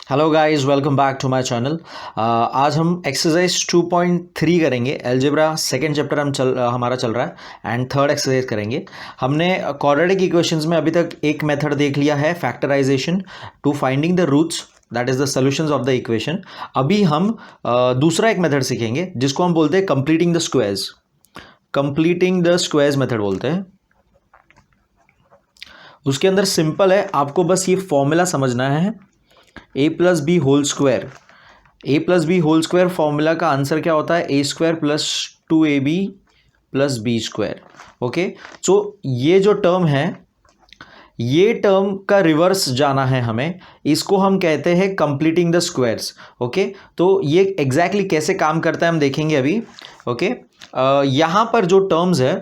Hello guys, welcome back to my channel. आज हम exercise 2.3 करेंगे। अलजेब्रा सेकंड चैप्टर हमारा चल रहा है एंड थर्ड एक्सरसाइज करेंगे। हमने क्वाड्रेटिक इक्वेशंस में अभी तक एक मेथड देख लिया है, factorization to finding the roots, that is the solutions of the equation. अभी हम दूसरा एक मेथड सीखेंगे जिसको हम बोलते हैं completing the squares. Completing the squares method बोलते हैं। उसके अंदर सिंपल है, आपको बस ये फॉर्मूला समझना है, A plus B whole square. A plus B whole square formula का आंसर क्या होता है? A square plus 2ab plus B square. Okay, so ये जो टर्म है, ये टर्म का रिवर्स जाना है हमें, इसको हम कहते हैं कंप्लीटिंग द स्क्वायर्स। ओके, तो ये एग्जैक्टली कैसे काम करता है हम देखेंगे अभी। ओके, यहाँ पर जो टर्म्स है,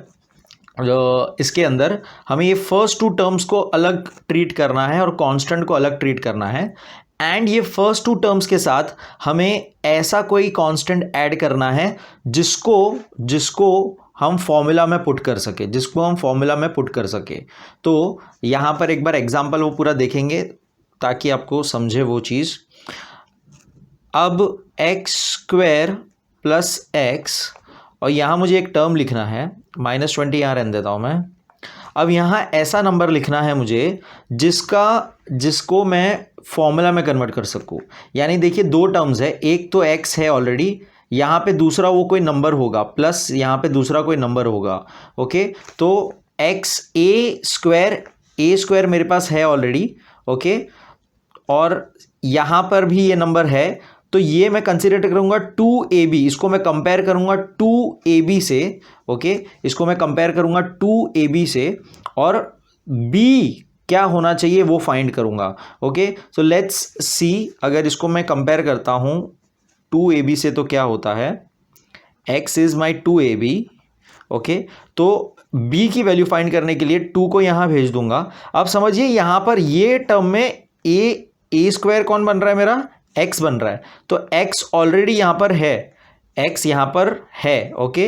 इसके अंदर हमें ये फर्स्ट टू टर्म्स को अलग ट्रीट करना है और कांस्टेंट को अलग ट्रीट करना है। एंड ये फर्स्ट टू टर्म्स के साथ हमें ऐसा कोई कांस्टेंट ऐड करना है जिसको जिसको हम फॉर्मूला में पुट कर सके। तो यहाँ पर एक बार एग्जांपल वो पूरा देखेंगे ताकि आपको समझे वो चीज़। अब एक्स स्क्वायर प्लस एक्स, और यहाँ मुझे एक टर्म लिखना है, -20 यहाँ रहने देता हूँ मैं। अब यहाँ ऐसा नंबर लिखना है मुझे जिसको मैं फॉर्मूला में कन्वर्ट कर सकूँ। यानी देखिए, दो टर्म्स है, एक तो x है ऑलरेडी, यहाँ पे दूसरा वो कोई नंबर होगा, प्लस यहाँ पे दूसरा कोई नंबर होगा। ओके, तो एक्स ए स्क्वायर मेरे पास है ऑलरेडी। ओके, और यहाँ पर भी ये नंबर है, तो ये मैं कंसिडर करूंगा 2ab, इसको मैं कंपेयर करूंगा 2ab से। ओके, इसको मैं कंपेयर करूंगा 2ab से, और b क्या होना चाहिए वो फाइंड करूंगा। ओके, सो लेट्स सी, अगर इसको मैं कंपेयर करता हूं 2ab से तो क्या होता है, x is my 2ab। Okay, तो b की वैल्यू फाइंड करने के लिए 2 को यहां भेज दूंगा। अब समझिए, यहां पर ये टर्म में ए स्क्वायर कौन बन रहा है, मेरा x बन रहा है। तो x ऑलरेडी यहां पर है, x यहां पर है। ओके,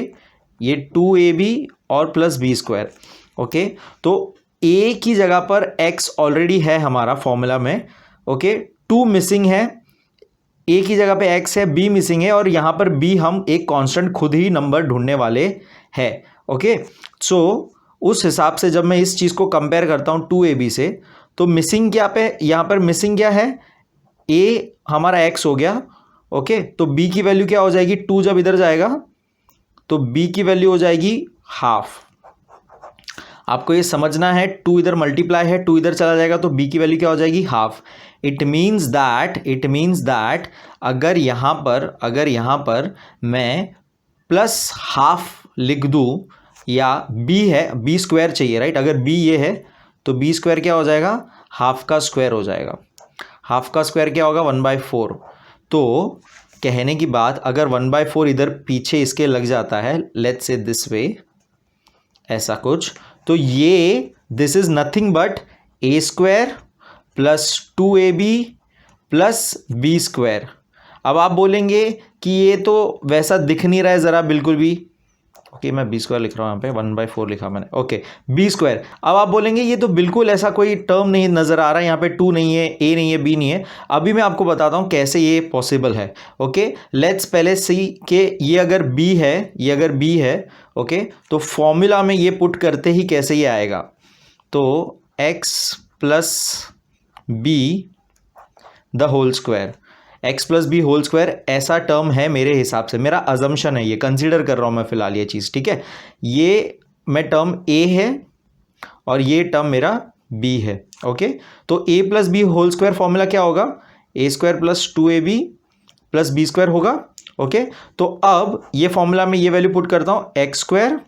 ये 2ab और प्लस बी स्क्वायर। ओके, तो a की जगह पर x ऑलरेडी है हमारा फॉर्मूला में। ओके, 2 मिसिंग है, a की जगह पे x है, b मिसिंग है, और यहां पर b हम एक कांस्टेंट खुद ही नंबर ढूंढने वाले हैं। ओके, सो उस हिसाब से जब मैं इस चीज को कंपेयर करता हूं 2ab से, तो मिसिंग क्या पे, यहां पर मिसिंग क्या है, a हमारा x हो गया। ओके, तो b की वैल्यू क्या हो जाएगी, 2 जब इधर जाएगा तो b की वैल्यू हो जाएगी हाफ। आपको ये समझना है, 2 इधर मल्टीप्लाई है, 2 इधर चला जाएगा तो b की वैल्यू क्या हो जाएगी, हाफ। इट मीन्स दैट अगर यहां पर मैं प्लस हाफ लिख दूं, या b है, b स्क्वायर चाहिए, राइट। अगर b ये है तो b स्क्वायर क्या हो जाएगा, हाफ का स्क्वायर हो जाएगा। हाफ का स्क्वायर क्या होगा, 1/4। तो कहने की बात, अगर 1/4 इधर पीछे इसके लग जाता है, लेट्स से दिस वे, ऐसा कुछ, तो ये this is nothing but A square plus 2ab plus B square. अब आप बोलेंगे कि ये तो वैसा दिख नहीं रहा है ज़रा बिल्कुल भी। ओके, मैं बी स्क्वायर लिख रहा हूँ यहाँ पे, 1/4 लिखा मैंने। Okay, B square. अब आप बोलेंगे ये तो बिल्कुल ऐसा कोई टर्म नहीं नज़र आ रहा है, यहाँ पे 2 नहीं है, ए नहीं है, बी नहीं है। अभी मैं आपको बताता हूँ कैसे ये पॉसिबल है। ओके, लेट्स पहले सी के ये अगर बी है, ओके, तो फॉर्मूला में ये पुट करते ही कैसे ये आएगा, तो X plus B the whole square, X plus B whole square ऐसा टर्म है मेरे हिसाब से, मेरा अजम्पशन है, ये कंसीडर कर रहा हूं मैं फिलहाल ये चीज़, ठीक है। ये मैं टर्म ए है और ये टर्म मेरा बी है। ओके, तो A plus B whole square formula क्या होगा, A square plus 2ab plus B square होगा। ओके, तो अब ये फॉर्मूला में ये वैल्यू पुट करता हूं, एक्स स्क्वायर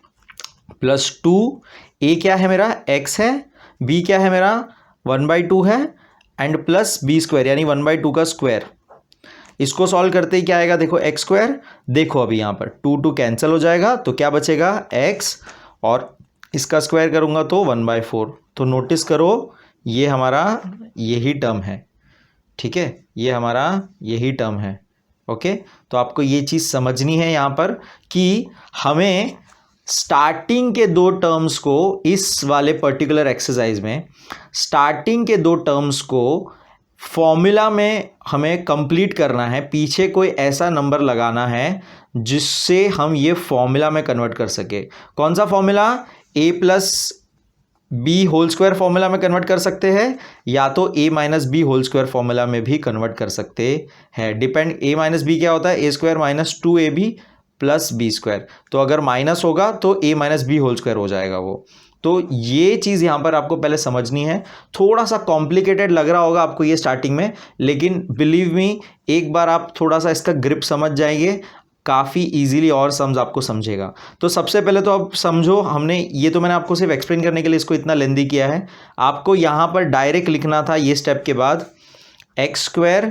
प्लस 2, ए क्या है मेरा, एक्स है, बी क्या है मेरा 1/2 है, एंड प्लस बी स्क्वायर यानी 1/2 का स्क्वायर। इसको सॉल्व करते ही क्या आएगा, देखो एक्स स्क्वायर, देखो अभी यहाँ पर 2 कैंसिल हो जाएगा, तो क्या बचेगा एक्स, और इसका स्क्वायर करूँगा तो 1/4। तो नोटिस करो, ये हमारा यही टर्म है, ठीक है, ये हमारा यही टर्म है। ओके, तो आपको ये चीज़ समझनी है यहाँ पर कि हमें स्टार्टिंग के दो टर्म्स को, इस वाले पर्टिकुलर एक्सरसाइज में स्टार्टिंग के दो टर्म्स को फॉर्मूला में हमें कंप्लीट करना है, पीछे कोई ऐसा नंबर लगाना है जिससे हम ये फॉर्मूला में कन्वर्ट कर सके। कौन सा formula? a plus B whole square formula में कन्वर्ट कर सकते हैं, या तो a minus B whole square formula में भी कन्वर्ट कर सकते हैं। डिपेंड, a माइनस बी क्या होता है? A square minus 2ab plus B square. तो अगर माइनस होगा तो a minus B whole square हो जाएगा वो। तो ये चीज़ यहाँ पर आपको पहले समझनी है। थोड़ा सा कॉम्प्लिकेटेड लग रहा होगा आपको ये स्टार्टिंग में, लेकिन बिलीव मी, एक बार आप थोड़ा सा इसका ग्रिप समझ जाएंगे, काफ़ी इजीली और सम्स आपको समझेगा। तो सबसे पहले तो अब समझो, हमने ये तो मैंने आपको सिर्फ एक्सप्लेन करने के लिए इसको इतना लेंदी किया है। आपको यहाँ पर डायरेक्ट लिखना था ये स्टेप के बाद एक्स स्क्वायर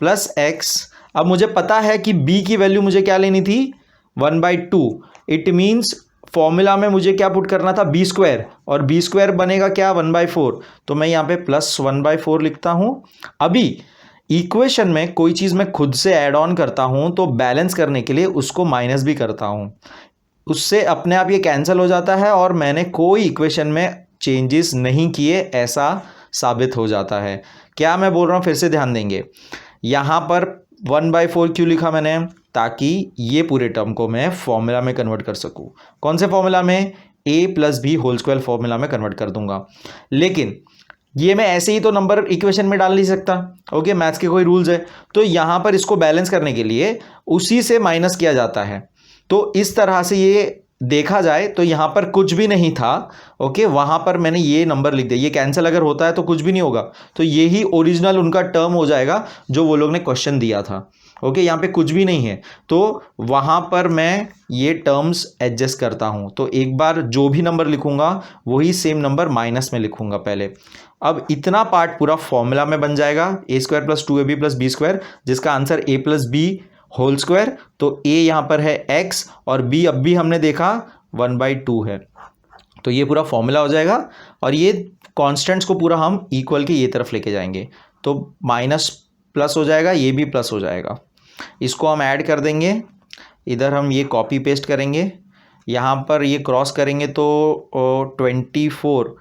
प्लस एक्स। अब मुझे पता है कि b की वैल्यू मुझे क्या लेनी थी? 1/2। इट मीन्स फॉर्मूला में मुझे क्या पुट करना था? बी स्क्वायर, और बी स्क्वायर बनेगा क्या? 1/4। तो मैं यहाँ पे प्लस 1/4 लिखता हूँ। अभी इक्वेशन में कोई चीज़ मैं खुद से ऐड ऑन करता हूँ तो बैलेंस करने के लिए उसको माइनस भी करता हूँ, उससे अपने आप ये कैंसिल हो जाता है और मैंने कोई इक्वेशन में चेंजेस नहीं किए ऐसा साबित हो जाता है। क्या मैं बोल रहा हूँ फिर से ध्यान देंगे। यहाँ पर 1/4 क्यों लिखा मैंने? ताकि ये पूरे टर्म को मैं फॉर्मूला में कन्वर्ट कर सकूँ। कौन से फॉर्मूला में? a plus B whole square formula में कन्वर्ट कर दूंगा। लेकिन ये मैं ऐसे ही तो नंबर इक्वेशन में डाल नहीं सकता। ओके, मैथ्स के कोई रूल्स है। तो यहाँ पर इसको बैलेंस करने के लिए उसी से माइनस किया जाता है। तो इस तरह से ये देखा जाए तो यहाँ पर कुछ भी नहीं था। ओके, वहाँ पर मैंने ये नंबर लिख दिया। ये कैंसिल अगर होता है तो कुछ भी नहीं होगा, तो यही ओरिजिनल उनका टर्म हो जाएगा जो वो लोग ने क्वेश्चन दिया था। ओके, यहाँ पे कुछ भी नहीं है, तो वहाँ पर मैं ये टर्म्स एडजस्ट करता हूँ। तो एक बार जो भी नंबर लिखूंगा वही सेम नंबर माइनस में लिखूंगा पहले। अब इतना पार्ट पूरा फॉर्मूला में बन जाएगा, A square plus 2ab plus B square, जिसका answer a plus B whole square. तो a यहाँ पर है x और b अब भी हमने देखा 1/2 है। तो ये पूरा फॉर्मूला हो जाएगा और ये कॉन्स्टेंट्स को पूरा हम इक्वल के ये तरफ लेके जाएंगे। तो माइनस प्लस हो जाएगा, ये भी प्लस हो जाएगा। इसको हम ऐड कर देंगे, इधर हम ये कॉपी पेस्ट करेंगे, यहाँ पर ये क्रॉस करेंगे तो 24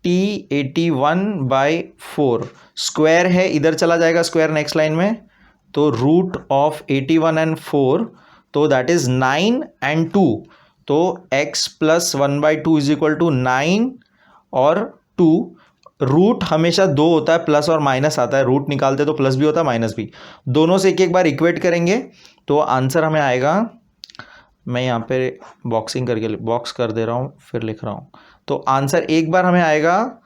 81/4 स्क्वायर है, इधर चला जाएगा स्क्वायर नेक्स्ट लाइन में। तो रूट ऑफ 81 and 4, तो दैट इज 9 and 2। तो x plus 1/2 is equal to 9 और 2। रूट हमेशा 2 होता है, प्लस और माइनस आता है, रूट निकालते तो प्लस भी होता है माइनस भी। दोनों से एक एक बार इक्वेट करेंगे तो आंसर हमें आएगा, मैं यहाँ पे बॉक्सिंग करके बॉक्स कर दे रहा हूँ फिर लिख रहा हूँ। तो आंसर एक बार हमें आएगा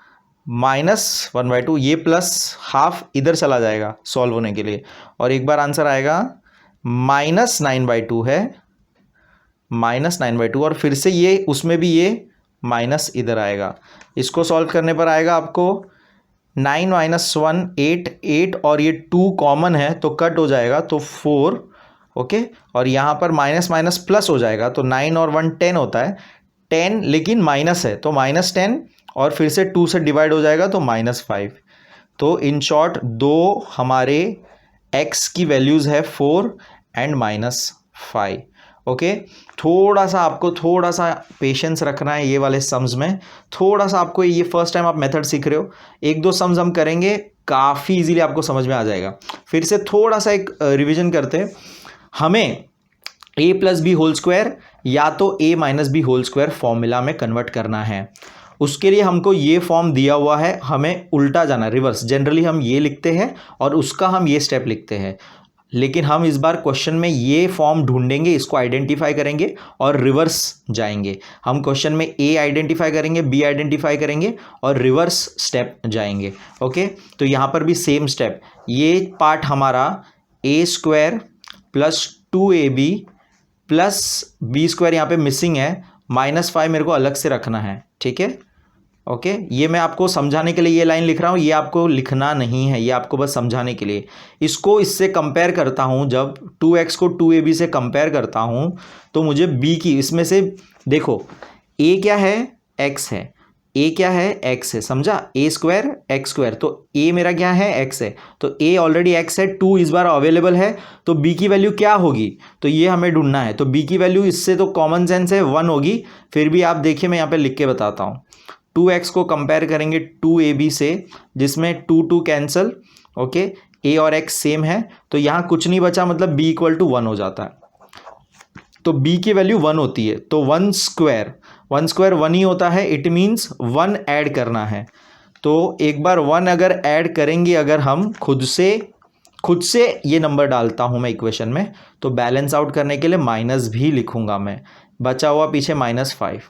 -1/2, ये प्लस हाफ इधर चला जाएगा सॉल्व होने के लिए, और एक बार आंसर आएगा -9/2 है, -9/2, और फिर से ये उसमें भी ये माइनस इधर आएगा। इसको सॉल्व करने पर आएगा आपको 9 - 1 8 और ये 2 कॉमन है तो कट हो जाएगा तो 4। ओके, और यहाँ पर माइनस माइनस प्लस हो जाएगा तो 9 और 1 10 होता है, 10 लेकिन माइनस है तो -10, और फिर से 2 से डिवाइड हो जाएगा तो -5। तो इन शॉर्ट दो हमारे x की वैल्यूज़ है 4 एंड -5। ओके, थोड़ा सा आपको थोड़ा सा पेशेंस रखना है ये वाले सम्स में। थोड़ा सा आपको, ये फर्स्ट टाइम आप मेथड सीख रहे हो, एक दो सम्स हम करेंगे, काफ़ी इजीली आपको समझ में आ जाएगा। फिर से थोड़ा सा एक रिवीजन करते हैं। हमें a plus B whole square या तो a minus B whole square formula में कन्वर्ट करना है। उसके लिए हमको ये फॉर्म दिया हुआ है, हमें उल्टा जाना, रिवर्स। जनरली हम ये लिखते हैं और उसका हम ये स्टेप लिखते हैं, लेकिन हम इस बार क्वेश्चन में ये फॉर्म ढूंढेंगे, इसको आइडेंटिफाई करेंगे और रिवर्स जाएंगे। हम क्वेश्चन में a आइडेंटिफाई करेंगे, b आइडेंटिफाई करेंगे और रिवर्स स्टेप जाएंगे। ओके, तो यहाँ पर भी सेम स्टेप। ये पार्ट हमारा a square plus 2ab plus B square यहाँ पे मिसिंग है, -5 मेरे को अलग से रखना है। ठीक है, ओके, ये मैं आपको समझाने के लिए ये लाइन लिख रहा हूँ, ये आपको लिखना नहीं है, ये आपको बस समझाने के लिए। इसको इससे कंपेयर करता हूँ, जब 2x को 2ab से कंपेयर करता हूँ तो मुझे b की, इसमें से देखो a क्या है, x है, a क्या है, x है, समझा, a स्क्वायर x स्क्वायर, तो a मेरा क्या है, x है, तो a ऑलरेडी x है, 2 इस बार अवेलेबल है, तो b की वैल्यू क्या होगी, तो ये हमें ढूंढना है। तो b की वैल्यू इससे तो कॉमन सेंस है 1 होगी, फिर भी आप देखिए मैं यहाँ पे लिख के बताता हूँ। 2x को कंपेयर करेंगे 2ab से, जिसमें 2 कैंसल, ओके, a और x सेम है, तो यहाँ कुछ नहीं बचा, मतलब b इक्वल टू 1 हो जाता है। तो b की वैल्यू 1 होती है, तो 1 स्क्वायर 1 ही होता है, इट मीन्स 1 ऐड करना है। तो एक बार 1 अगर ऐड करेंगे, अगर हम खुद से ये नंबर डालता हूँ मैं इक्वेशन में, तो बैलेंस आउट करने के लिए माइनस भी लिखूंगा मैं, बचा हुआ पीछे -5।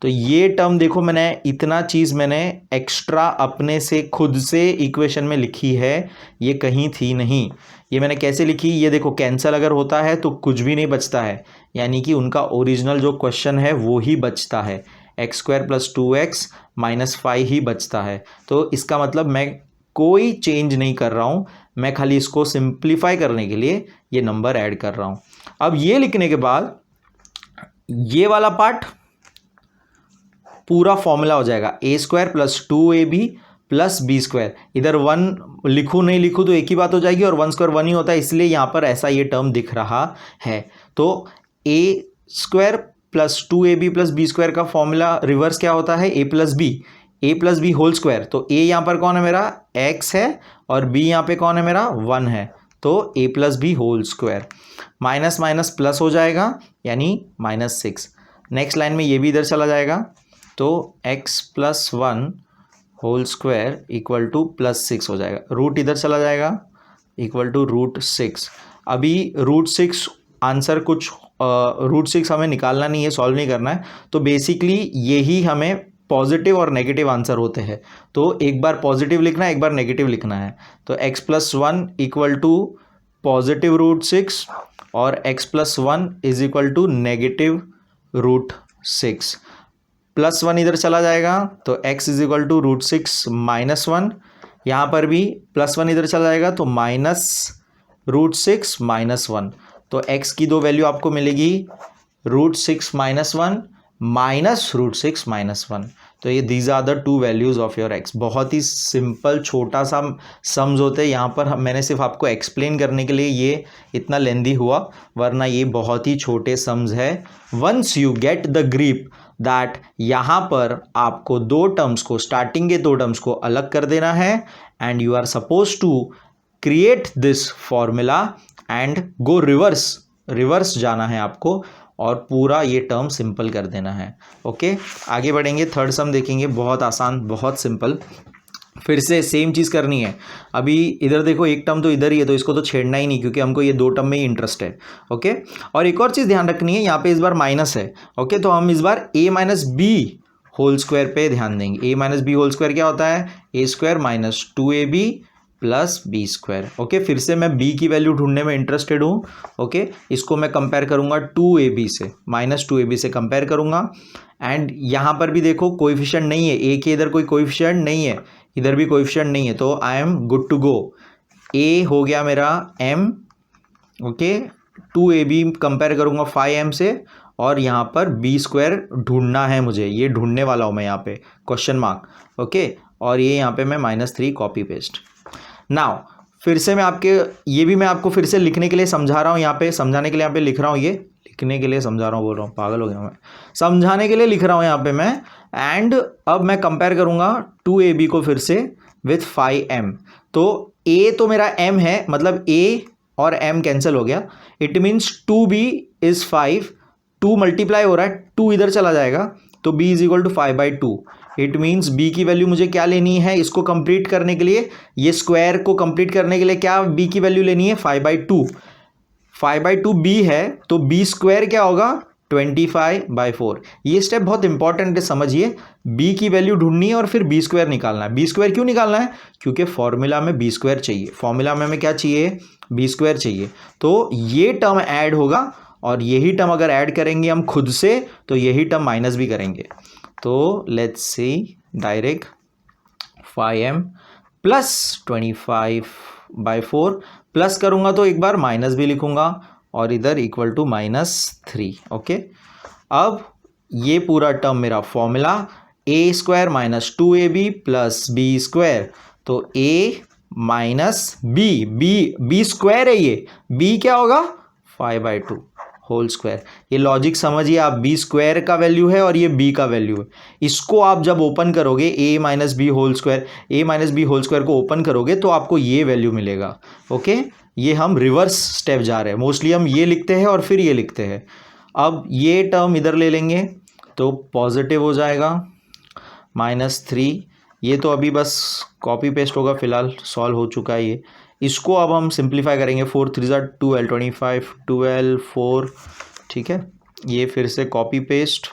तो ये टर्म देखो, मैंने इतना चीज़ मैंने एक्स्ट्रा अपने से खुद से इक्वेशन में लिखी है, ये कहीं थी नहीं। ये मैंने कैसे लिखी, ये देखो, कैंसल अगर होता है तो कुछ भी नहीं बचता है, यानी कि उनका ओरिजिनल जो क्वेश्चन है वो ही बचता है, x² + 2x -5 ही बचता है। तो इसका मतलब मैं कोई चेंज नहीं कर रहा हूँ, मैं खाली इसको सिंप्लीफाई करने के लिए ये नंबर ऐड कर रहा हूँ। अब ये लिखने के बाद ये वाला पार्ट पूरा फॉर्मूला हो जाएगा, a² + 2ab + b²। इधर 1 लिखूँ नहीं लिखूँ तो एक ही बात हो जाएगी, और 1² 1 ही होता है, इसलिए यहाँ पर ऐसा ये टर्म दिख रहा है। तो a² + 2ab + b² का फॉर्मूला रिवर्स क्या होता है, a + b होल स्क्वायर। तो a यहाँ पर कौन है मेरा, x है, और b यहाँ पे कौन है मेरा, 1 है, तो a + b whole square. Minus minus plus हो जाएगा, यानी -6। नेक्स्ट लाइन में ये भी इधर चला जाएगा, तो x + 1 whole square equal to +6 हो जाएगा। रूट इधर चला जाएगा, इक्वल टू √6। अभी √6 आंसर कुछ √6 हमें निकालना नहीं है, सॉल्व नहीं करना है, तो बेसिकली यही हमें पॉजिटिव और नेगेटिव आंसर होते हैं। तो एक बार पॉजिटिव लिखना है, एक बार नेगेटिव लिखना है। तो x + 1 इक्वल टू पॉजिटिव √6 और x + 1 is equal to negative √6। +1 इधर चला जाएगा, तो x इज इक्वल टू √6 - 1। यहाँ पर भी +1 इधर चला जाएगा, तो -√6 - 1। तो x की दो वैल्यू आपको मिलेगी, √6 - 1 -√6 - 1। तो ये these are the 2 values of your x। बहुत ही सिंपल छोटा सा सम्स होते हैं, यहाँ पर मैंने सिर्फ आपको एक्सप्लेन करने के लिए ये इतना लेंदी हुआ, वरना ये बहुत ही छोटे सम्स है। Once you get the grip that यहाँ पर आपको दो टर्म्स को, स्टार्टिंग के दो टर्म्स को अलग कर देना है, and you are suppose to create this formula and go reverse जाना है आपको, और पूरा ये टर्म सिंपल कर देना है। ओके, आगे बढ़ेंगे, थर्ड सम देखेंगे, बहुत आसान, बहुत सिंपल। फिर से सेम चीज़ करनी है। अभी इधर देखो, एक टर्म तो इधर ही है, तो इसको तो छेड़ना ही नहीं, क्योंकि हमको ये दो टर्म में ही इंटरेस्ट है। ओके, और एक और चीज़ ध्यान रखनी है, यहाँ पे इस बार माइनस है। ओके, तो हम इस बार a - b होल स्क्वायर पे ध्यान देंगे। a - b होल स्क्वायर क्या होता है, a² - 2ab + b²। ओके, फिर से मैं b की वैल्यू ढूंढने में इंटरेस्टेड हूँ। ओके, इसको मैं कंपेयर करूँगा 2ab से, -2ab से कंपेयर करूँगा। एंड यहाँ पर भी देखो कोएफिशिएंट नहीं है, a के इधर कोई कोएफिशिएंट नहीं है, इधर भी कोएफिशिएंट नहीं है, तो I am good to go. a हो गया मेरा m, ओके, 2ab कंपेयर करूँगा 5m से, और यहाँ पर b² ढूंढना है मुझे, ये ढूंढने वाला हूँ मैं यहाँ पे, क्वेश्चन मार्क। ओके, और ये यहाँ पे मैं -3 कॉपी पेस्ट। नाउ फिर से मैं आपको फिर से लिखने के लिए समझा रहा हूँ, यहाँ पे समझाने के लिए यहाँ पे लिख रहा हूँ, ये लिखने के लिए समझा रहा हूँ, बोल रहा हूँ, पागल हो गया मैं, समझाने के लिए लिख रहा हूँ यहाँ पे मैं। एंड अब मैं कंपेयर करूँगा 2ab को फिर से विथ 5m। तो a तो मेरा m है, मतलब a और m कैंसिल हो गया, it means 2b is 5, 2 multiply हो रहा है, 2 इधर चला जाएगा, तो b is equal to 5/2। It means b की वैल्यू मुझे क्या लेनी है, इसको कंप्लीट करने के लिए, ये स्क्वायर को कंप्लीट करने के लिए क्या b की वैल्यू लेनी है, 5/2। 5/2 b है, तो b² क्या होगा, 25/4। ये स्टेप बहुत इंपॉर्टेंट है, समझिए। b की वैल्यू ढूंढनी है और फिर b² निकालना है। b² क्यों निकालना है, क्योंकि फॉर्मूला में b² चाहिए, फॉर्मूला में हमें क्या चाहिए, b² चाहिए। तो ये टर्म ऐड होगा, और यही टर्म अगर ऐड करेंगे हम खुद से, तो यही टर्म माइनस भी करेंगे। तो let's see, direct 5m + 25/4 plus करूँगा तो एक बार माइनस भी लिखूँगा, और इधर इक्वल टू -3। ओके, अब ये पूरा टर्म मेरा फॉर्मूला a² - 2ab + b²। तो a - b² है, ये b क्या होगा, 5/2। Whole square. ये लॉजिक समझिए आप, बी स्क्वायर का वैल्यू है और ये बी का वैल्यू है। इसको आप जब ओपन करोगे ए माइनस बी होल स्क्वायर, ए माइनस बी होल स्क्वायर को ओपन करोगे तो आपको ये वैल्यू मिलेगा। ओके, ये हम रिवर्स स्टेप जा रहे हैं, मोस्टली हम ये लिखते हैं और फिर ये लिखते हैं। अब ये टर्म इधर ले लेंगे तो पॉजिटिव हो जाएगा -3। ये तो अभी बस कॉपी पेस्ट होगा, फिलहाल सॉल्व हो चुका है ये। इसको अब हम सिंप्लीफाई करेंगे, 4 3 12, 25 12 4, ठीक है। ये फिर से कॉपी पेस्ट।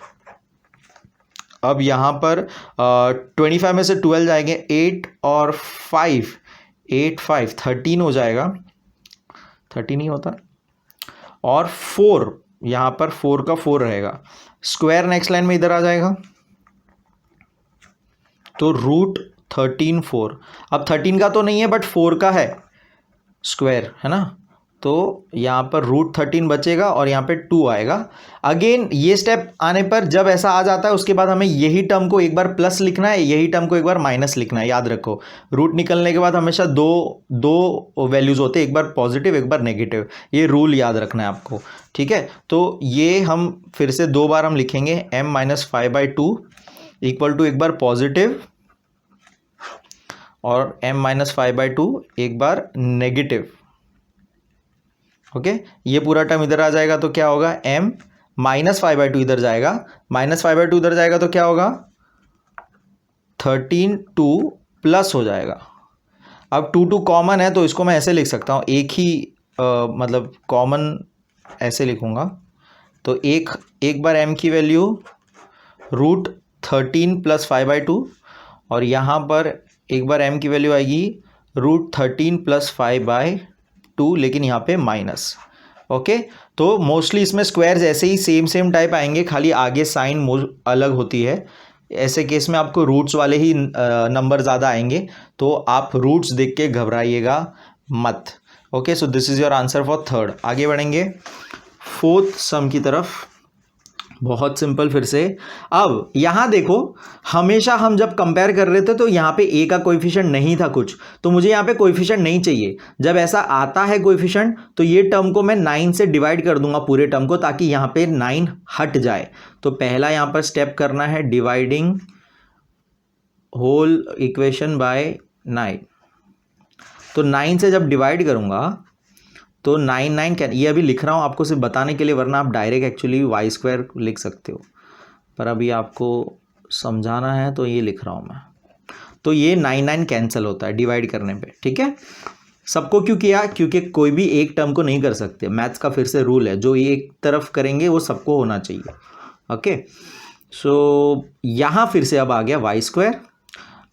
अब यहाँ पर 25 में से 12 जाएंगे, 8 और 5, 8 5 13 हो जाएगा, 13 ही होता, और 4 यहाँ पर 4 का 4 रहेगा। स्क्वायर नेक्स्ट लाइन में इधर आ जाएगा तो √13 4। अब 13 का तो नहीं है बट 4 का है स्क्वायर, है ना, तो यहाँ पर √13 बचेगा और यहाँ पे 2 आएगा। अगेन ये स्टेप आने पर जब ऐसा आ जाता है उसके बाद हमें यही टर्म को एक बार प्लस लिखना है, यही टर्म को एक बार माइनस लिखना है। याद रखो, रूट निकलने के बाद हमेशा दो वैल्यूज होते हैं, एक बार पॉजिटिव एक बार नेगेटिव, ये रूल याद रखना है आपको, ठीक है। तो ये हम फिर से 2 बार हम लिखेंगे, m-5/2 इक्वल टू एक बार पॉजिटिव और m-5/2 एक बार नेगेटिव। ओके, ये पूरा टर्म इधर आ जाएगा तो क्या होगा, m-5/2 इधर जाएगा, -5/2 इधर जाएगा तो क्या होगा, 13 2 प्लस हो जाएगा। अब 2 कॉमन है तो इसको मैं ऐसे लिख सकता हूँ, एक ही मतलब कॉमन ऐसे लिखूँगा तो एक बार m की वैल्यू √13 + 5/2 और यहाँ पर एक बार m की वैल्यू आएगी √13 + 5/2, लेकिन यहाँ पे माइनस। ओके, तो मोस्टली इसमें स्क्वायर्स ऐसे ही सेम टाइप आएंगे, खाली आगे साइन अलग होती है। ऐसे केस में आपको रूट्स वाले ही नंबर ज़्यादा आएंगे, तो आप रूट्स देख के घबराइएगा मत। Okay, so this is your answer for third. आगे बढ़ेंगे फोर्थ सम की तरफ। बहुत सिंपल फिर से। अब यहाँ देखो, हमेशा हम जब कंपेयर कर रहे थे तो यहाँ पे a का कोएफिशिएंट नहीं था कुछ, तो मुझे यहाँ पे कोएफिशिएंट नहीं चाहिए। जब ऐसा आता है कोएफिशिएंट तो ये टर्म को मैं 9 से डिवाइड कर दूंगा पूरे टर्म को, ताकि यहाँ पे 9 हट जाए। तो पहला यहाँ पर स्टेप करना है, डिवाइडिंग होल इक्वेशन बाय 9। तो 9 से जब डिवाइड करूँगा तो 9 कैन, ये अभी लिख रहा हूँ आपको सिर्फ बताने के लिए, वरना आप डायरेक्ट एक्चुअली y² लिख सकते हो, पर अभी आपको समझाना है तो ये लिख रहा हूँ मैं। तो ये 9 कैंसिल होता है डिवाइड करने पे, ठीक है। सबको क्यों किया, क्योंकि कोई भी एक टर्म को नहीं कर सकते, मैथ्स का फिर से रूल है, जो एक तरफ करेंगे वो सबको होना चाहिए। ओके, सो यहाँ फिर से अब आ गया y²।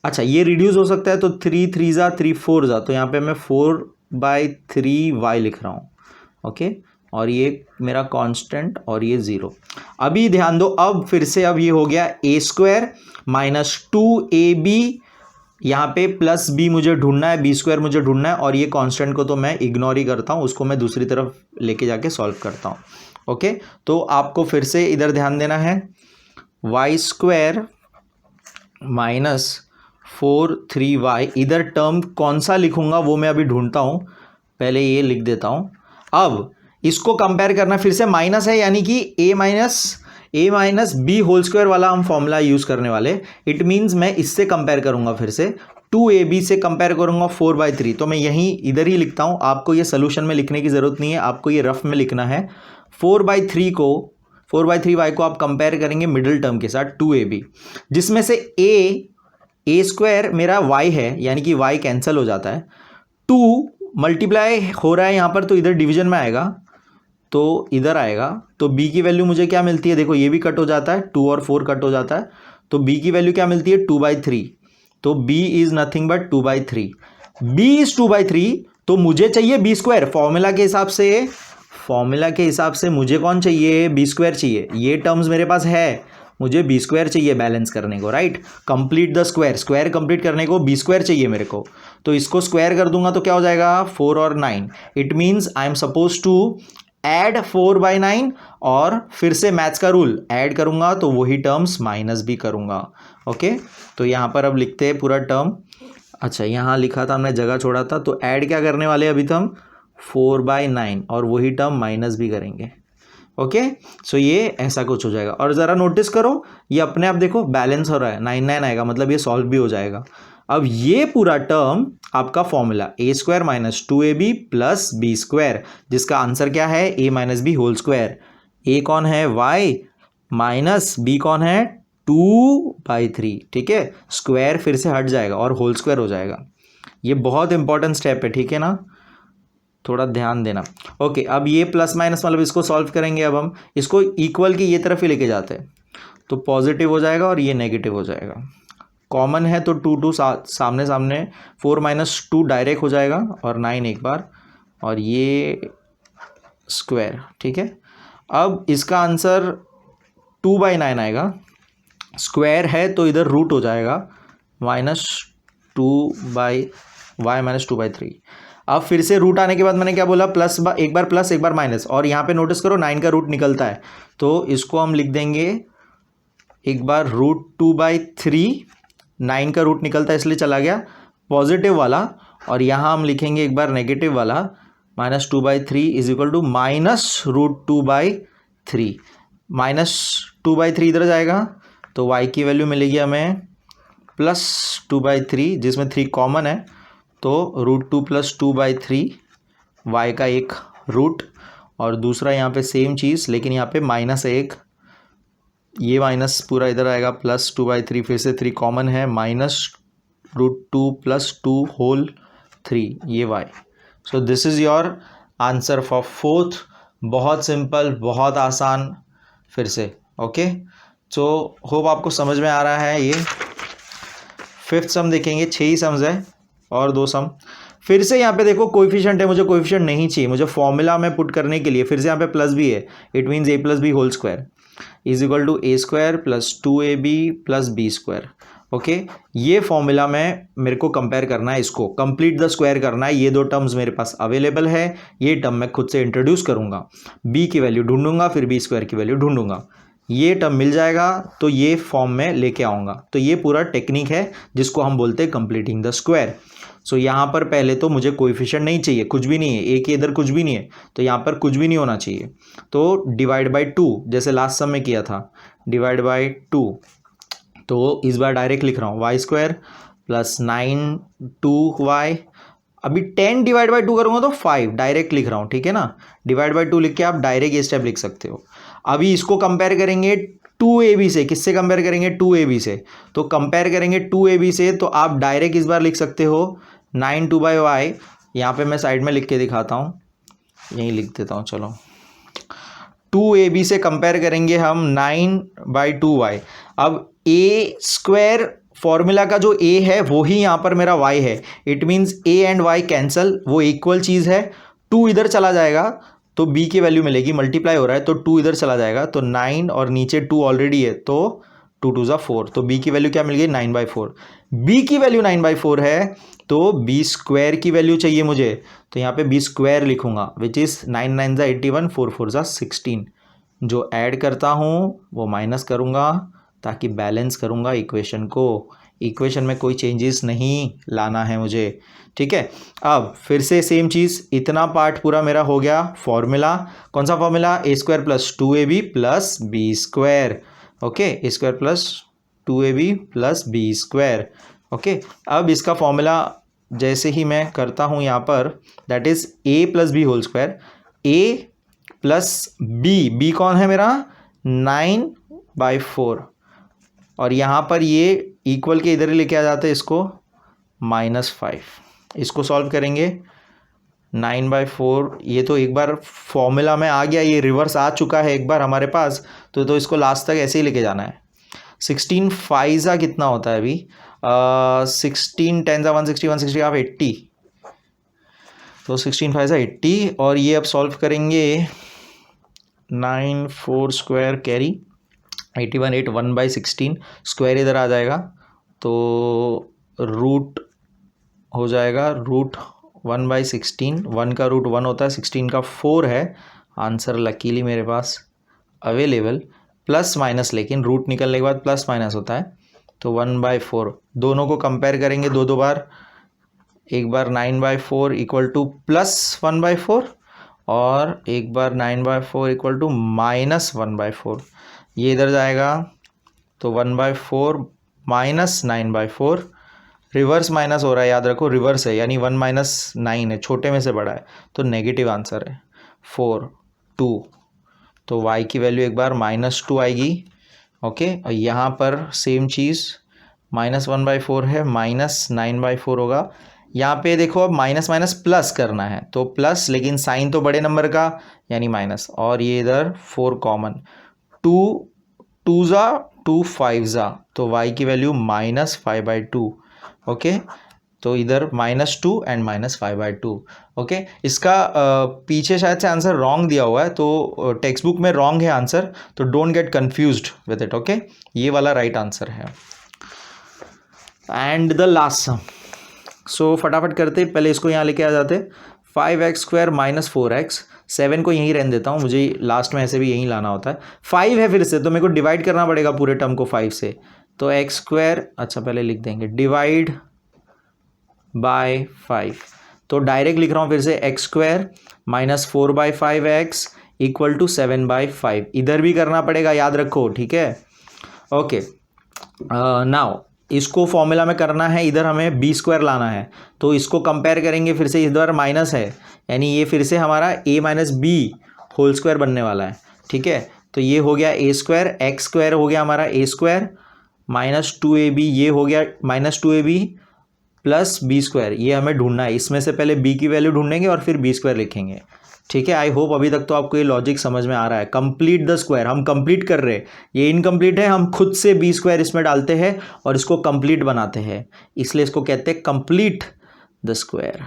अच्छा, ये रिड्यूस हो सकता है तो 3 3 ज़ा 3 4 ज़ा, तो यहाँ पे मैं 4/3y लिख रहा हूँ। ओके, और ये मेरा कांस्टेंट और ये 0। अभी ध्यान दो, अब फिर से अब ये हो गया a² - 2ab, यहाँ पे प्लस b मुझे ढूंढना है, b² मुझे ढूंढना है, और ये कांस्टेंट को तो मैं इग्नोर ही करता हूँ, उसको मैं दूसरी तरफ लेके जाके सॉल्व करता हूँ। ओके, तो आपको फिर से इधर ध्यान देना है, y² - 4 3y, इधर टर्म कौन सा लिखूंगा वो मैं अभी ढूंढता हूं, पहले ये लिख देता हूं। अब इसको कंपेयर करना, फिर से माइनस है, यानी कि a minus b whole square वाला हम फॉर्मूला यूज करने वाले। इट मींस मैं इससे कंपेयर करूंगा, फिर से 2ab से कंपेयर करूंगा 4/3, तो मैं यहीं इधर ही लिखता हूं, आपको ये सोल्यूशन में लिखने की जरूरत नहीं है, आपको ये रफ में लिखना है। 4/3y को आप कंपेयर करेंगे मिडिल टर्म के साथ 2ab, जिसमें से a² मेरा y है, यानी कि y कैंसिल हो जाता है, 2 मल्टीप्लाई हो रहा है यहाँ पर, तो इधर डिवीजन में आएगा तो इधर आएगा, तो b की वैल्यू मुझे क्या मिलती है, देखो ये भी कट हो जाता है, 2 और 4 कट हो जाता है, तो b की वैल्यू क्या मिलती है, 2/3। तो b is nothing but 2/3। b is 2/3, तो मुझे चाहिए b²। फॉर्मूला के हिसाब से मुझे कौन चाहिए, b² चाहिए। ये टर्म्स मेरे पास है, मुझे b² चाहिए बैलेंस करने को, right. Complete the square complete करने को b² चाहिए मेरे को, तो इसको स्क्वायर कर दूंगा तो क्या हो जाएगा, 4 और 9। It means I am suppose to add 4/9, और फिर से मैथ्स का रूल, ऐड करूंगा तो वही टर्म्स माइनस भी करूंगा। ओके, तो यहाँ पर अब लिखते हैं पूरा टर्म। अच्छा, यहाँ लिखा था हमने, जगह छोड़ा था, तो ऐड क्या करने वाले अभी तो हम 4/9, और वही टर्म माइनस भी करेंगे। ओके, सो ये ऐसा कुछ हो जाएगा। और ज़रा नोटिस करो ये अपने आप देखो बैलेंस हो रहा है, 9 आएगा, मतलब ये सॉल्व भी हो जाएगा। अब ये पूरा टर्म आपका formula A square minus 2ab plus B square, जिसका आंसर क्या है a minus B whole square. A कौन है y माइनस बी कौन है 2/3, ठीक है। स्क्वायर फिर से हट जाएगा और होल स्क्वायर हो जाएगा। ये बहुत इंपॉर्टेंट स्टेप है, ठीक है ना, थोड़ा ध्यान देना। ओके, अब ये प्लस माइनस मतलब इसको सॉल्व करेंगे। अब हम इसको इक्वल की ये तरफ ही लेके जाते हैं, तो पॉजिटिव हो जाएगा और ये नेगेटिव हो जाएगा। कॉमन है तो 2 सामने सामने, 4 माइनस 2 डायरेक्ट हो जाएगा और 9 एक बार, और ये स्क्वायर, ठीक है। अब इसका आंसर 2/9 आएगा। स्क्वायर है तो इधर रूट हो जाएगा -2/y-2/3। अब फिर से रूट आने के बाद मैंने क्या बोला, प्लस एक बार प्लस एक बार माइनस, और यहाँ पे नोटिस करो 9 का रूट निकलता है, तो इसको हम लिख देंगे एक बार √2/3। 9 का रूट निकलता है इसलिए चला गया पॉजिटिव वाला, और यहाँ हम लिखेंगे एक बार नेगेटिव वाला -2/3 इज इक्वल टू -√2/3। -2/3 इधर जाएगा तो y की वैल्यू मिलेगी हमें +2/3, जिसमें 3 कॉमन है, तो √2 + 2/3 y का एक रूट, और दूसरा यहाँ पे सेम चीज़ लेकिन यहाँ पे माइनस है एक, ये माइनस पूरा इधर आएगा, +2/3 फिर से 3 कॉमन है, -√2 + 2 होल 3, ये y। So this is your answer for fourth. बहुत सिंपल, बहुत आसान। फिर से ओके, सो होप आपको समझ में आ रहा है। ये फिफ्थ सम देखेंगे, 6 ही सम्स है और 2 सम। फिर से यहाँ पे देखो कोएफिशिएंट है, मुझे कोएफिशिएंट नहीं चाहिए, मुझे फॉर्मूला में पुट करने के लिए फिर से यहाँ पे प्लस भी है। It means a + b whole square is equal to a² + 2ab + b square. Okay, ये फॉर्मूला में मेरे को कंपेयर करना है, इसको कंप्लीट द स्क्वायर करना है। ये 2 टर्म्स मेरे पास अवेलेबल है, ये टर्म मैं खुद से इंट्रोड्यूस करूंगा, b की वैल्यू ढूंढूंगा, फिर b² की वैल्यू ढूंढूंगा, ये टर्म मिल जाएगा तो ये फॉर्म में लेके आऊँगा। तो ये पूरा टेक्निक है जिसको हम बोलते हैं कंप्लीटिंग द स्क्वायर। सो यहाँ पर पहले तो मुझे कोएफिशिएंट नहीं चाहिए, कुछ भी नहीं है, ए के इधर कुछ भी नहीं है, तो यहाँ पर कुछ भी नहीं होना चाहिए, तो डिवाइड बाई 2 जैसे लास्ट सम में किया था, डिवाइड बाई 2। तो इस बार डायरेक्ट लिख रहा हूँ y² + 9 2y। अभी 10 डिवाइड बाई 2 करूँगा तो 5 डायरेक्ट लिख रहा हूँ, ठीक है ना। डिवाइड बाई 2 लिख के आप डायरेक्ट ये स्टेप लिख सकते हो। अभी इसको कंपेयर करेंगे 2ab से, किससे कंपेयर करेंगे 2ab से, तो कंपेयर करेंगे 2ab से, तो आप डायरेक्ट इस बार लिख सकते हो 9 2/y। यहाँ पे मैं साइड में लिख के दिखाता हूँ, यहीं लिख देता हूँ, चलो 2ab से कंपेयर करेंगे हम 9/2y। अब a² फॉर्मूला का जो a है वो ही यहाँ पर मेरा y है, it means a and y cancel, वो इक्वल चीज़ है। 2 इधर चला जाएगा तो b की वैल्यू मिलेगी, मल्टीप्लाई हो रहा है तो 2 इधर चला जाएगा, तो 9 और नीचे 2 ऑलरेडी है, तो 2 2 = 4, तो b की वैल्यू क्या मिल गई 9/4। b की वैल्यू 9/4 है तो b² की वैल्यू चाहिए मुझे, तो यहाँ पे b² लिखूंगा, विच इज़ 9 9 = 81, 4 4 = 16। जो ऐड करता हूँ वो माइनस करूँगा ताकि बैलेंस करूँगा इक्वेशन को। इक्वेशन में कोई चेंजेस नहीं लाना है मुझे, ठीक है। अब फिर से सेम चीज़, इतना पार्ट पूरा मेरा हो गया। फॉर्मूला कौन सा formula, a² + 2ab + b²। Okay, a² + 2ab + b²। Okay, अब इसका फॉर्मूला जैसे ही मैं करता हूँ यहाँ पर, that is a + b whole square, a + b कौन है मेरा 9/4, और यहाँ पर ये इक्वल के इधर ही लेके आ जाते हैं इसको, -5। इसको सॉल्व करेंगे 9/4, ये तो एक बार फॉर्मूला में आ गया, ये रिवर्स आ चुका है एक बार हमारे पास, तो इसको लास्ट तक ऐसे ही लेके जाना है। 16 5 कितना होता है अभी, 16 10 160 160 आप 80, तो 16 5 80, और ये अब सॉल्व करेंगे 9 4² कैरी 81 8 1/16, स्क्वायर इधर आ जाएगा तो रूट हो जाएगा √1/16, 1 का रूट 1 होता है, 16 का 4 है, आंसर लकीली मेरे पास अवेलेबल। प्लस माइनस, लेकिन रूट निकलने के बाद प्लस माइनस होता है, तो 1/4। दोनों को कंपेयर करेंगे 2 बार, एक बार 9/4 = +1/4, और एक बार 9/4 इक्वल टू -1/4, ये इधर जाएगा तो 1/4 माइनस 9/4, रिवर्स माइनस हो रहा है, याद रखो रिवर्स है, यानी 1 - 9 है, छोटे में से बड़ा है, तो नेगेटिव आंसर है 4 2। तो y की वैल्यू एक बार -2 आएगी। ओके, और यहाँ पर सेम चीज़ -1/4 है, -9/4 होगा। यहाँ पे देखो अब माइनस माइनस प्लस करना है तो प्लस, लेकिन साइन तो बड़े नंबर का यानी माइनस, और ये इधर 4 कॉमन, 2 2 ज़ा 2 5 ज़ा, तो y की वैल्यू -5/2। ओके, तो इधर -2 एंड -5/2। ओके, इसका पीछे शायद से आंसर रॉन्ग दिया हुआ है, तो टेक्स्ट बुक में रॉन्ग है आंसर, तो don't get confused with it. Okay, ये वाला राइट आंसर है। एंड द लास्ट सम, सो फटाफट करते, पहले इसको यहाँ लेके आ जाते। 5x² - 4x, 7 को यहीं रहने देता हूँ, मुझे लास्ट में ऐसे भी यहीं लाना होता है। 5 है फिर से, तो मेरे को डिवाइड करना पड़ेगा पूरे टर्म को 5 से, तो x², अच्छा पहले लिख देंगे डिवाइड बाय 5, तो डायरेक्ट लिख रहा हूँ फिर से x² - 4/5x इक्वल टू 7/5, इधर भी करना पड़ेगा, याद रखो, ठीक है। ओके, नाउ इसको फॉर्मूला में करना है, इधर हमें b² लाना है, तो इसको कंपेयर करेंगे फिर से, इधर माइनस है, यानी ये फिर से हमारा a - b² बनने वाला है, ठीक है। तो ये हो गया a², x² हो गया हमारा a² -2ab, ये हो गया -2ab प्लस b², ये हमें ढूंढना है, इसमें से पहले b की वैल्यू ढूंढेंगे और फिर b² लिखेंगे, ठीक है। आई होप अभी तक तो आपको ये लॉजिक समझ में आ रहा है। कंप्लीट द स्क्वायर, हम कंप्लीट कर रहे हैं, ये इनकम्प्लीट है, हम खुद से b² इसमें डालते हैं और इसको कंप्लीट बनाते हैं, इसलिए इसको कहते हैं complete the square.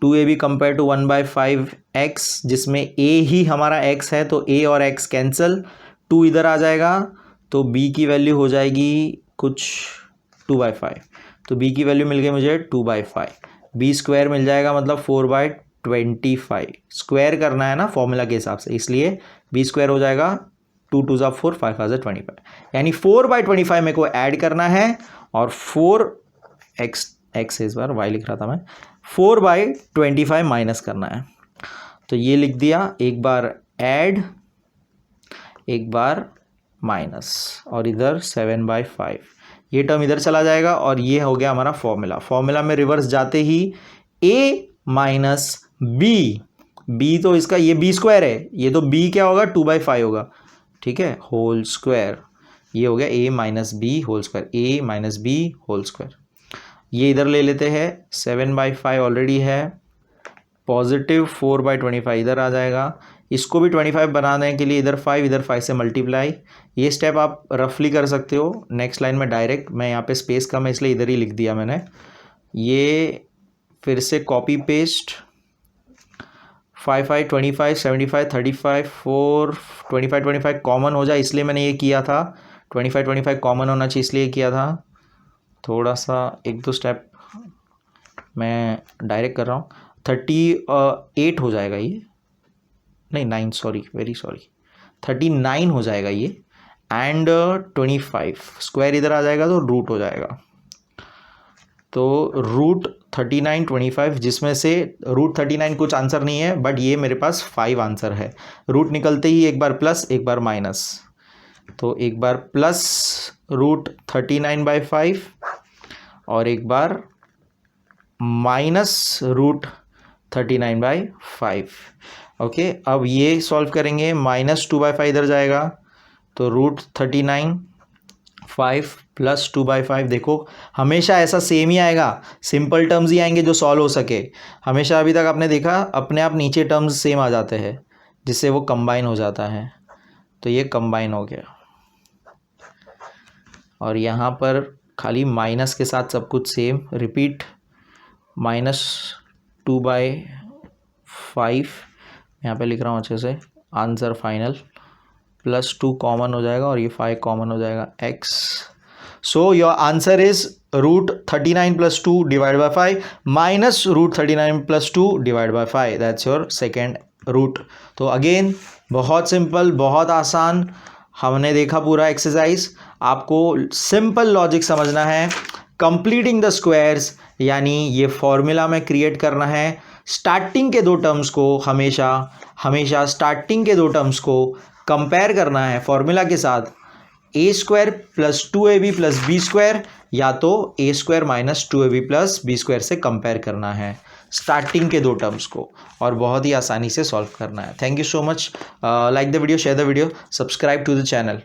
2ab compare to 1/5x, जिसमें a ही हमारा x है, तो a और x कैंसिल, 2 इधर आ जाएगा, तो b की वैल्यू हो जाएगी कुछ 2/5, तो b की वैल्यू मिल गई मुझे 2/5, b² मिल जाएगा मतलब 4/25, स्क्वायर करना है ना फॉर्मूला के हिसाब से, इसलिए b² हो जाएगा 2 2 ज़ा 4 5 5 ज़ा 25, यानी 4/25 मेरे को ऐड करना है, और 4x इस बार y लिख रहा था मैं, 4/25 माइनस करना है, तो ये लिख दिया, एक बार ऐड एक बार माइनस, और इधर 7/5, ये टर्म इधर चला जाएगा, और ये हो गया हमारा फॉर्मूला। फॉर्मूला में रिवर्स जाते ही a माइनस b तो इसका ये b² है, ये तो b क्या होगा 2/5 होगा, ठीक है, होल स्क्वायर, ये हो गया a - b whole square, a - b whole square. ये इधर ले लेते हैं, 7/5 ऑलरेडी है, पॉजिटिव 4/25 इधर आ जाएगा, इसको भी 25 बनाने के लिए इधर 5 से मल्टीप्लाई, ये स्टेप आप रफली कर सकते हो। नेक्स्ट लाइन में डायरेक्ट, मैं यहाँ पे स्पेस कम है इसलिए इधर ही लिख दिया मैंने, ये फिर से कॉपी पेस्ट, 5 5 25 75 35 4 25 25 कॉमन हो जाए, इसलिए मैंने ये किया था, 25 25 कॉमन होना चाहिए इसलिए किया था। थोड़ा सा एक दो स्टेप मैं डायरेक्ट कर रहा हूँ, 38 हो जाएगा ये, नहीं 9, सॉरी वेरी सॉरी, 39 हो जाएगा ये, एंड 25 स्क्वायर इधर आ जाएगा तो रूट हो जाएगा, तो रूट 39 25, जिसमें से रूट 39 कुछ आंसर नहीं है, बट ये मेरे पास 5 आंसर है। रूट निकलते ही एक बार प्लस एक बार माइनस, तो एक बार प्लस रूट 39/5 और एक बार माइनस रूट 39/5। ओके, अब ये सॉल्व करेंगे, -2/5 इधर जाएगा, तो रूट 39 5 प्लस 2/5, देखो हमेशा ऐसा सेम ही आएगा, सिंपल टर्म्स ही आएंगे जो सॉल्व हो सके, हमेशा अभी तक आपने देखा अपने आप नीचे टर्म्स सेम आ जाते हैं जिससे वो कंबाइन हो जाता है, तो ये कंबाइन हो गया, और यहाँ पर खाली माइनस के साथ सब कुछ सेम रिपीट, -2/5 यहाँ पे लिख रहा हूँ अच्छे से, आंसर फाइनल, +2 कॉमन हो जाएगा और ये 5 कॉमन हो जाएगा, x। So your answer is root 39 + 2 divide by 5 minus root 39 + 2 divide by 5, that's your second root. तो अगेन बहुत सिंपल, बहुत आसान, हमने देखा पूरा एक्सरसाइज, आपको सिंपल लॉजिक समझना है, कंप्लीटिंग द स्क्वायर्स, यानी ये फॉर्मूला में क्रिएट करना है, स्टार्टिंग के दो टर्म्स को हमेशा स्टार्टिंग के दो टर्म्स को कंपेयर करना है फॉर्मूला के साथ A square plus 2ab plus B square या तो A square minus 2ab plus B square से कंपेयर करना है स्टार्टिंग के दो टर्म्स को, और बहुत ही आसानी से सॉल्व करना है। Thank you so much. Like the video, share the video, subscribe to the channel.